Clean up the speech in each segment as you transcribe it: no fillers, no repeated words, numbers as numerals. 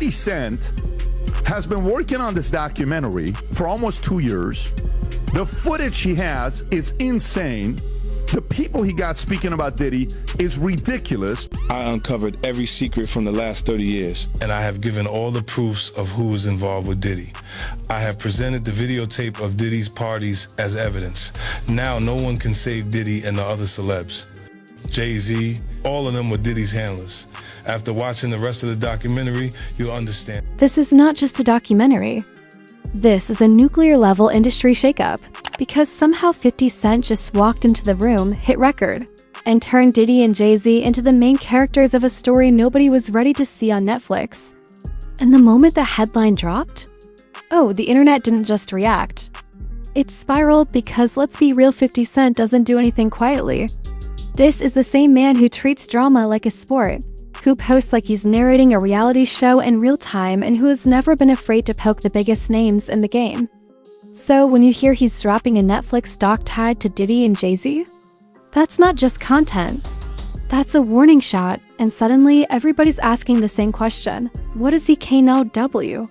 50 Cent has been working on this documentary for almost 2 years. The footage he has is insane. The people he got speaking about Diddy is ridiculous. I uncovered every secret from the last 30 years, and I have given all the proofs of who was involved with Diddy. I have presented the videotape of Diddy's parties as evidence. Now no one can save Diddy and the other celebs. Jay-Z, all of them were Diddy's handlers. After watching the rest of the documentary, you'll understand. This is not just a documentary. This is a nuclear-level industry shakeup, because somehow 50 Cent just walked into the room, hit record, and turned Diddy and Jay-Z into the main characters of a story nobody was ready to see on Netflix. And the moment the headline dropped, oh, the internet didn't just react. It spiraled because, let's be real, 50 Cent doesn't do anything quietly. This is the same man who treats drama like a sport, who posts like he's narrating a reality show in real time, and who has never been afraid to poke the biggest names in the game. So when you hear he's dropping a Netflix doc tied to Diddy and Jay-Z, that's not just content. That's a warning shot, and suddenly everybody's asking the same question. What is EK now W?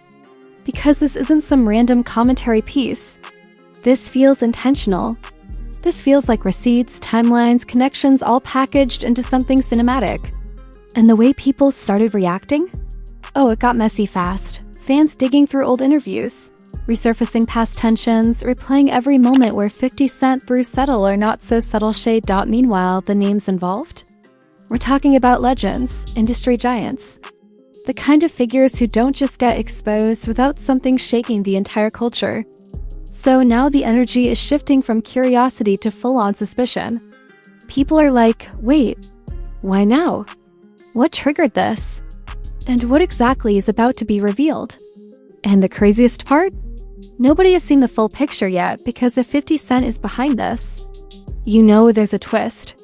Because this isn't some random commentary piece. This feels intentional. This feels like receipts, timelines, connections all packaged into something cinematic. And the way people started reacting? Oh, it got messy fast. Fans digging through old interviews, resurfacing past tensions, replaying every moment where 50 Cent threw subtle or not so subtle shade. Meanwhile, the names involved? We're talking about legends, industry giants. The kind of figures who don't just get exposed without something shaking the entire culture. So now the energy is shifting from curiosity to full-on suspicion. People are like, wait, why now? What triggered this? And what exactly is about to be revealed? And the craziest part? Nobody has seen the full picture yet, because if 50 Cent is behind this, you know there's a twist.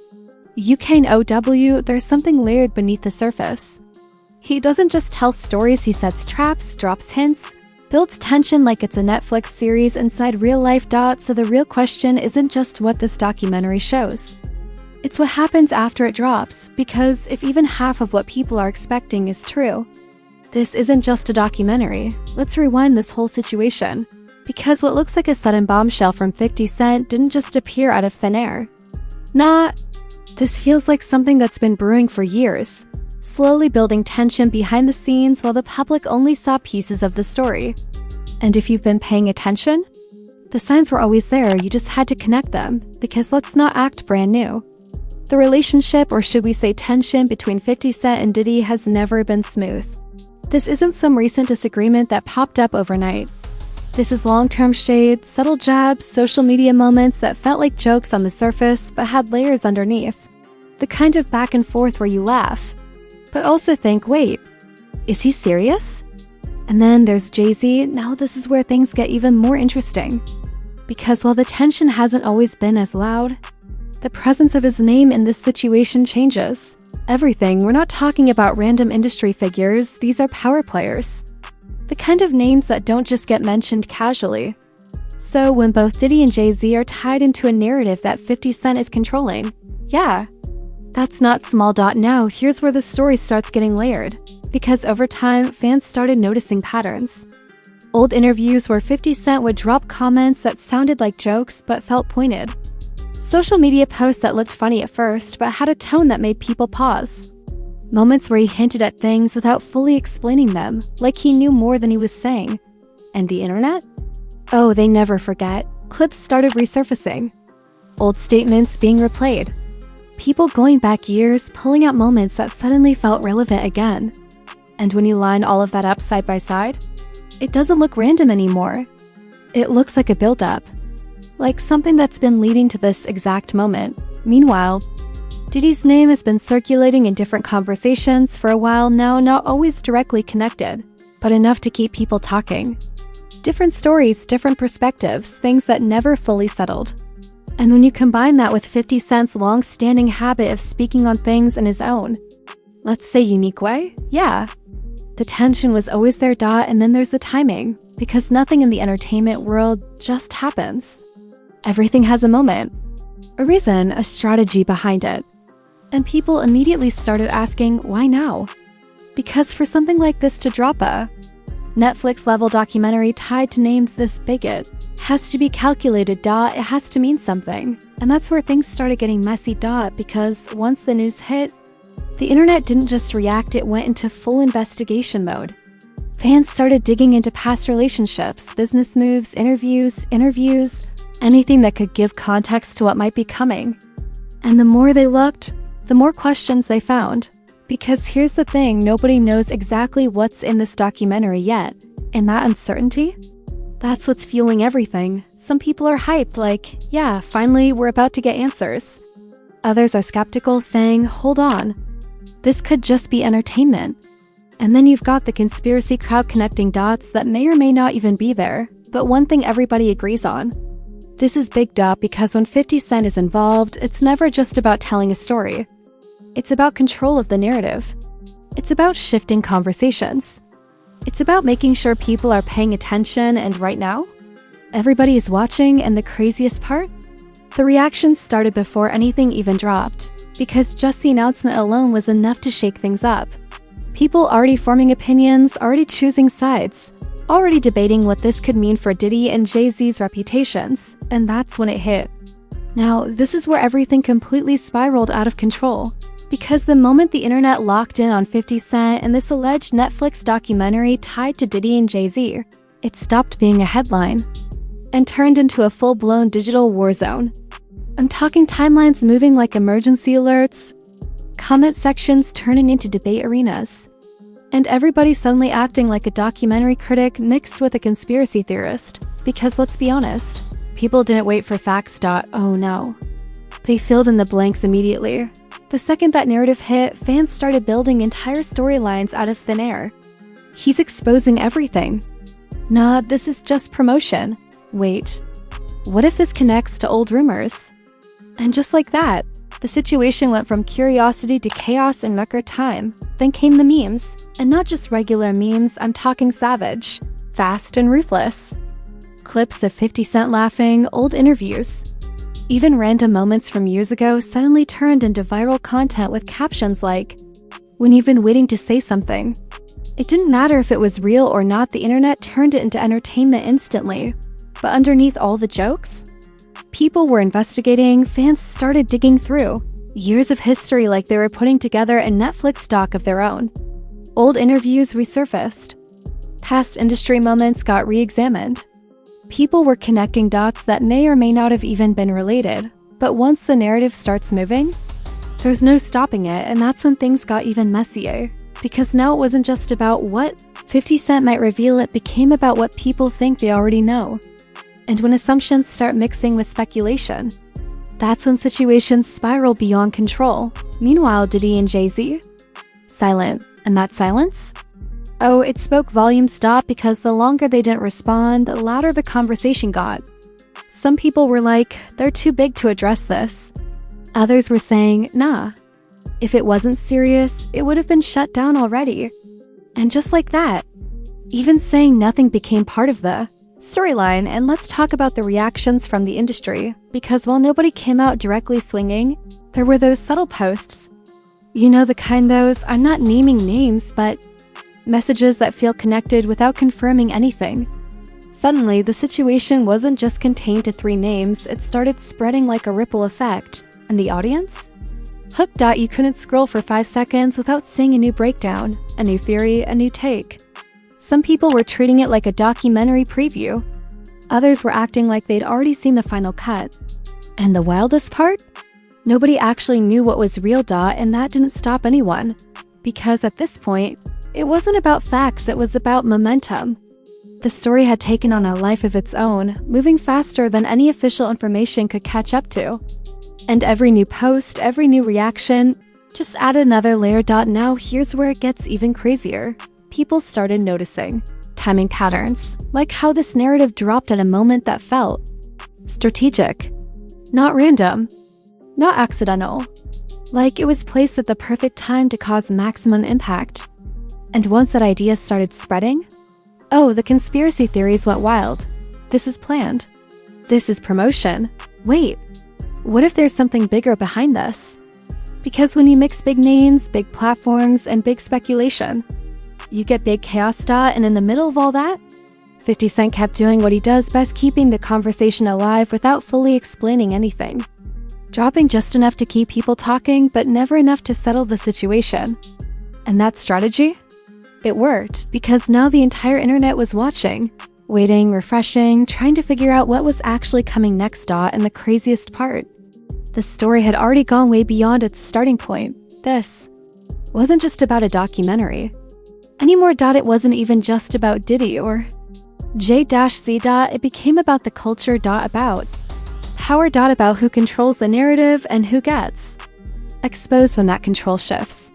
UKNOW, there's something layered beneath the surface. He doesn't just tell stories, he sets traps, drops hints, builds tension like it's a Netflix series inside real life. So the real question isn't just what this documentary shows. It's what happens after it drops, because if even half of what people are expecting is true, this isn't just a documentary. Let's rewind this whole situation. Because what looks like a sudden bombshell from 50 Cent didn't just appear out of thin air. Nah, this feels like something that's been brewing for years, slowly building tension behind the scenes while the public only saw pieces of the story. And if you've been paying attention, the signs were always there, you just had to connect them, because let's not act brand new. The relationship, or should we say tension, between 50 Cent and Diddy has never been smooth. This isn't some recent disagreement that popped up overnight. This is long-term shade, subtle jabs, social media moments that felt like jokes on the surface but had layers underneath. The kind of back and forth where you laugh, but also think, wait, is he serious? And then there's Jay-Z. Now this is where things get even more interesting. Because while the tension hasn't always been as loud, the presence of his name in this situation changes everything. We're not talking about random industry figures, these are power players. The kind of names that don't just get mentioned casually. So when both Diddy and Jay-Z are tied into a narrative that 50 Cent is controlling, yeah, that's not small. Now here's where the story starts getting layered. Because over time, fans started noticing patterns. Old interviews where 50 Cent would drop comments that sounded like jokes but felt pointed. Social media posts that looked funny at first but had a tone that made people pause. Moments where he hinted at things without fully explaining them, like he knew more than he was saying. And the internet? Oh, they never forget. Clips started resurfacing. Old statements being replayed. People going back years, pulling out moments that suddenly felt relevant again. And when you line all of that up side by side, it doesn't look random anymore. It looks like a build-up. Like something that's been leading to this exact moment. Meanwhile, Diddy's name has been circulating in different conversations for a while now, not always directly connected, but enough to keep people talking. Different stories, different perspectives, things that never fully settled. And when you combine that with 50 Cent's long-standing habit of speaking on things in his own, let's say unique way, yeah. The tension was always there. And then there's the timing, because nothing in the entertainment world just happens. Everything has a moment, a reason, a strategy behind it. And people immediately started asking, why now? Because for something like this to drop a Netflix-level documentary tied to names this big, it has to be calculated, it has to mean something. And that's where things started getting messy, because once the news hit, the internet didn't just react, it went into full investigation mode. Fans started digging into past relationships, business moves, interviews, anything that could give context to what might be coming. And the more they looked, the more questions they found. Because here's the thing, nobody knows exactly what's in this documentary yet. And that uncertainty? That's what's fueling everything. Some people are hyped, like, yeah, finally we're about to get answers. Others are skeptical, saying, hold on, this could just be entertainment. And then you've got the conspiracy crowd connecting dots that may or may not even be there. But one thing everybody agrees on. This is big, because when 50 Cent is involved, it's never just about telling a story. It's about control of the narrative. It's about shifting conversations. It's about making sure people are paying attention, and right now, everybody is watching, and the craziest part? The reactions started before anything even dropped, because just the announcement alone was enough to shake things up. People already forming opinions, already choosing sides, already debating what this could mean for Diddy and Jay-Z's reputations, and that's when it hit. Now, this is where everything completely spiraled out of control. Because the moment the internet locked in on 50 Cent and this alleged Netflix documentary tied to Diddy and Jay-Z, it stopped being a headline and turned into a full-blown digital war zone. I'm talking timelines moving like emergency alerts, comment sections turning into debate arenas, and everybody suddenly acting like a documentary critic mixed with a conspiracy theorist. Because let's be honest, people didn't wait for facts. Oh no. They filled in the blanks immediately. The second that narrative hit, fans started building entire storylines out of thin air. He's exposing everything. Nah, this is just promotion. Wait, what if this connects to old rumors? And just like that, the situation went from curiosity to chaos in record time. Then came the memes. And not just regular memes, I'm talking savage, fast and ruthless. Clips of 50 Cent laughing, old interviews. Even random moments from years ago suddenly turned into viral content with captions like, "When you've been waiting to say something." It didn't matter if it was real or not, the internet turned it into entertainment instantly. But underneath all the jokes, people were investigating, fans started digging through years of history like they were putting together a Netflix doc of their own. Old interviews resurfaced. Past industry moments got re-examined. People were connecting dots that may or may not have even been related. But once the narrative starts moving, there's no stopping it, and that's when things got even messier. Because now it wasn't just about what 50 Cent might reveal, it became about what people think they already know. And when assumptions start mixing with speculation, that's when situations spiral beyond control. Meanwhile, Diddy and Jay-Z? Silent. And that silence? Oh, it spoke volumes, because the longer they didn't respond, the louder the conversation got. Some people were like, they're too big to address this. Others were saying, nah. If it wasn't serious, it would have been shut down already. And just like that, even saying nothing became part of the storyline. And let's talk about the reactions from the industry, because while nobody came out directly swinging, there were those subtle posts. You know the kind, those, I'm not naming names, but messages that feel connected without confirming anything. Suddenly, the situation wasn't just contained to 3 names, it started spreading like a ripple effect. And the audience? Hooked. You couldn't scroll for 5 seconds without seeing a new breakdown, a new theory, a new take. Some people were treating it like a documentary preview. Others were acting like they'd already seen the final cut. And the wildest part? Nobody actually knew what was real, and that didn't stop anyone. Because at this point, it wasn't about facts, it was about momentum. The story had taken on a life of its own, moving faster than any official information could catch up to. And every new post, every new reaction, just added another layer. Now here's where it gets even crazier. People started noticing timing patterns, like how this narrative dropped at a moment that felt strategic, not random, not accidental. Like it was placed at the perfect time to cause maximum impact. And once that idea started spreading, oh, the conspiracy theories went wild. This is planned. This is promotion. Wait, what if there's something bigger behind this? Because when you mix big names, big platforms, and big speculation, you get big chaos. And in the middle of all that, 50 Cent kept doing what he does best, keeping the conversation alive without fully explaining anything. Dropping just enough to keep people talking, but never enough to settle the situation. And that strategy? It worked, because now the entire internet was watching, waiting, refreshing, trying to figure out what was actually coming next. And the craziest part, the story had already gone way beyond its starting point. This wasn't just about a documentary anymore. It wasn't even just about Diddy or J-Z. It became about the culture. About power. About who controls the narrative and who gets exposed when that control shifts.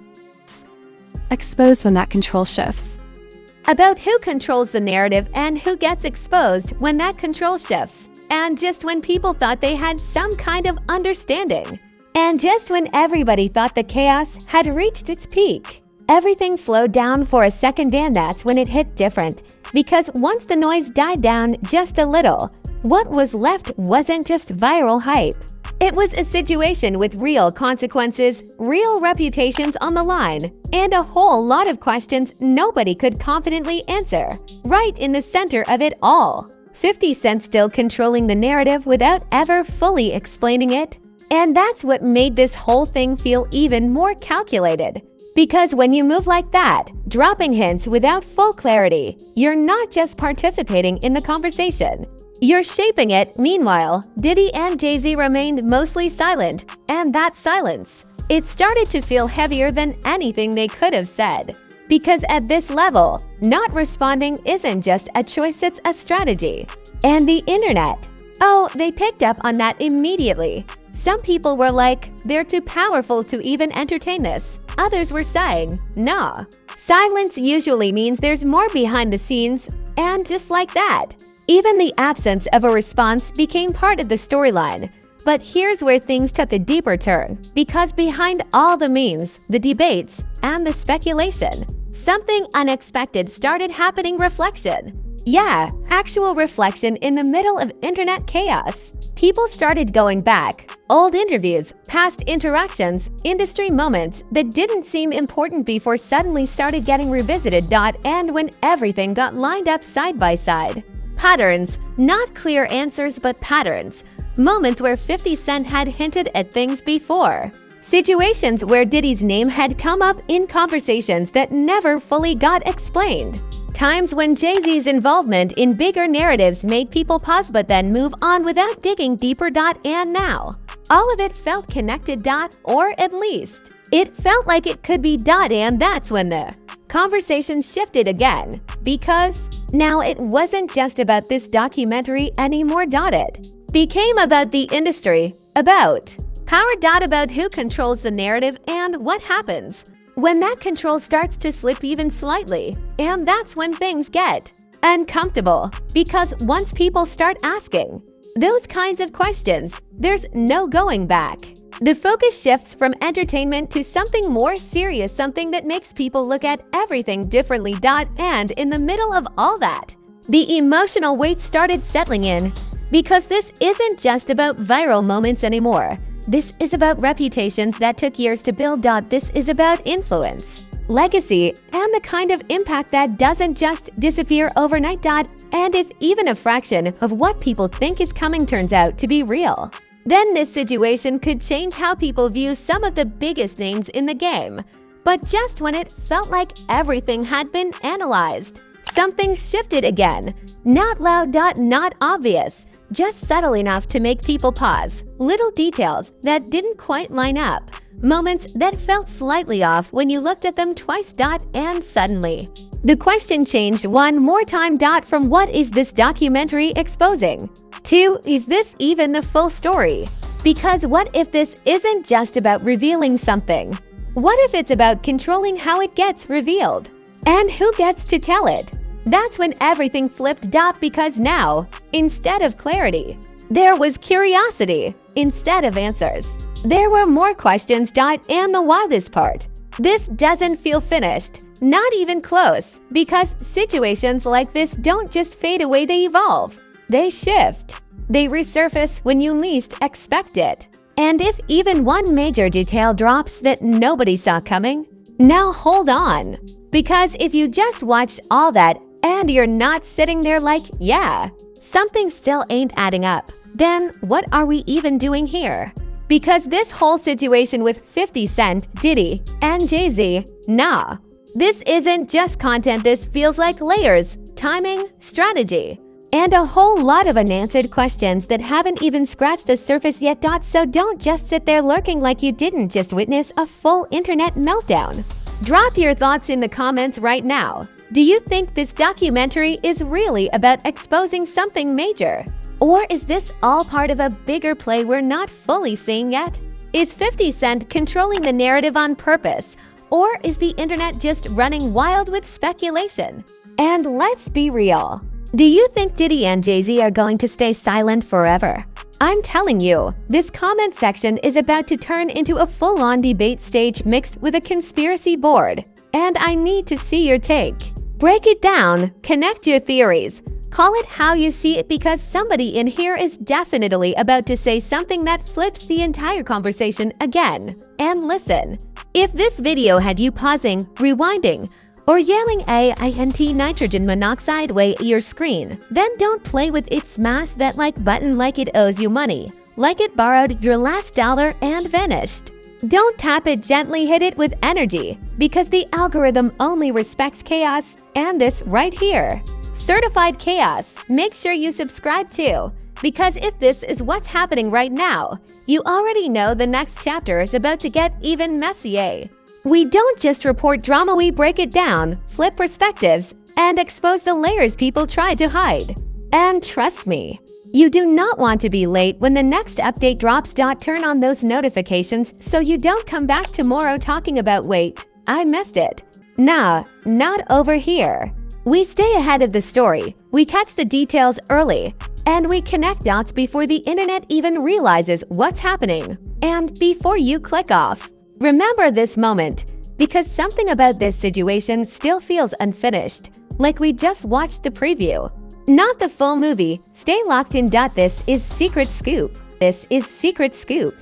About who controls the narrative and who gets exposed when that control shifts. And just when people thought they had some kind of understanding. And just when everybody thought the chaos had reached its peak. Everything slowed down for a second, and that's when it hit different. Because once the noise died down just a little, what was left wasn't just viral hype. It was a situation with real consequences, real reputations on the line, and a whole lot of questions nobody could confidently answer. Right in the center of it all, 50 Cent still controlling the narrative without ever fully explaining it. And that's what made this whole thing feel even more calculated. Because when you move like that, dropping hints without full clarity, you're not just participating in the conversation. You're shaping it. Meanwhile, Diddy and Jay-Z remained mostly silent, and that silence, it started to feel heavier than anything they could have said. Because at this level, not responding isn't just a choice, it's a strategy. And the internet, oh, they picked up on that immediately. Some people were like, they're too powerful to even entertain this. Others were saying, nah. Silence usually means there's more behind the scenes, and just like that, even the absence of a response became part of the storyline. But here's where things took a deeper turn, because behind all the memes, the debates, and the speculation, something unexpected started happening. Reflection. Yeah, actual reflection in the middle of internet chaos. People started going back. Old interviews, past interactions, industry moments that didn't seem important before suddenly started getting revisited. And when everything got lined up side by side. Patterns, not clear answers but patterns. Moments where 50 Cent had hinted at things before. Situations where Diddy's name had come up in conversations that never fully got explained. Times when Jay-Z's involvement in bigger narratives made people pause but then move on without digging deeper. And now, all of it felt connected. Or at least, it felt like it could be. And that's when the conversation shifted again. Because now it wasn't just about this documentary anymore. It became about the industry, about power. About who controls the narrative and what happens when that control starts to slip even slightly. And that's when things get uncomfortable. Because once people start asking those kinds of questions, there's no going back. The focus shifts from entertainment to something more serious, something that makes people look at everything differently. And in the middle of all that, the emotional weight started settling in. Because this isn't just about viral moments anymore. This is about reputations that took years to build. This is about influence, legacy, and the kind of impact that doesn't just disappear overnight. And if even a fraction of what people think is coming turns out to be real, then this situation could change how people view some of the biggest names in the game. But just when it felt like everything had been analyzed, something shifted again. Not loud. Not obvious. Just subtle enough to make people pause. Little details that didn't quite line up. Moments that felt slightly off when you looked at them twice. And suddenly, the question changed one more time. From what is this documentary exposing? To, is this even the full story? Because what if this isn't just about revealing something? What if it's about controlling how it gets revealed? And who gets to tell it? That's when everything flipped. Because now, instead of clarity, there was curiosity instead of answers. There were more questions. And the wildest part, this doesn't feel finished, not even close, because situations like this don't just fade away, they evolve. They shift. They resurface when you least expect it. And if even one major detail drops that nobody saw coming, now hold on. Because if you just watched all that and you're not sitting there like, yeah, something still ain't adding up, then what are we even doing here? Because this whole situation with 50 Cent, Diddy, and Jay-Z, nah. This isn't just content, this feels like layers, timing, strategy, and a whole lot of unanswered questions that haven't even scratched the surface yet. So don't just sit there lurking like you didn't just witness a full internet meltdown. Drop your thoughts in the comments right now. Do you think this documentary is really about exposing something major? Or is this all part of a bigger play we're not fully seeing yet? Is 50 Cent controlling the narrative on purpose? Or is the internet just running wild with speculation? And let's be real. Do you think Diddy and Jay-Z are going to stay silent forever? I'm telling you, this comment section is about to turn into a full-on debate stage mixed with a conspiracy board. And I need to see your take. Break it down, connect your theories. Call it how you see it, because somebody in here is definitely about to say something that flips the entire conversation again. And listen, if this video had you pausing, rewinding, or yelling AINT nitrogen monoxide way at your screen, then don't play with it. Smash that like button like it owes you money, like it borrowed your last dollar and vanished. Don't tap it, gently hit it with energy, because the algorithm only respects chaos, and this right here. Certified chaos. Make sure you subscribe too, because if this is what's happening right now, you already know the next chapter is about to get even messier. We don't just report drama, we break it down, flip perspectives, and expose the layers people tried to hide. And trust me, you do not want to be late when the next update drops. Turn on those notifications so you don't come back tomorrow talking about, wait, I missed it. Nah, not over here. We stay ahead of the story, we catch the details early, and we connect dots before the internet even realizes what's happening, and before you click off. Remember this moment, because something about this situation still feels unfinished, like we just watched the preview, not the full movie. Stay locked in. This is Secret Scoop. This is Secret Scoop.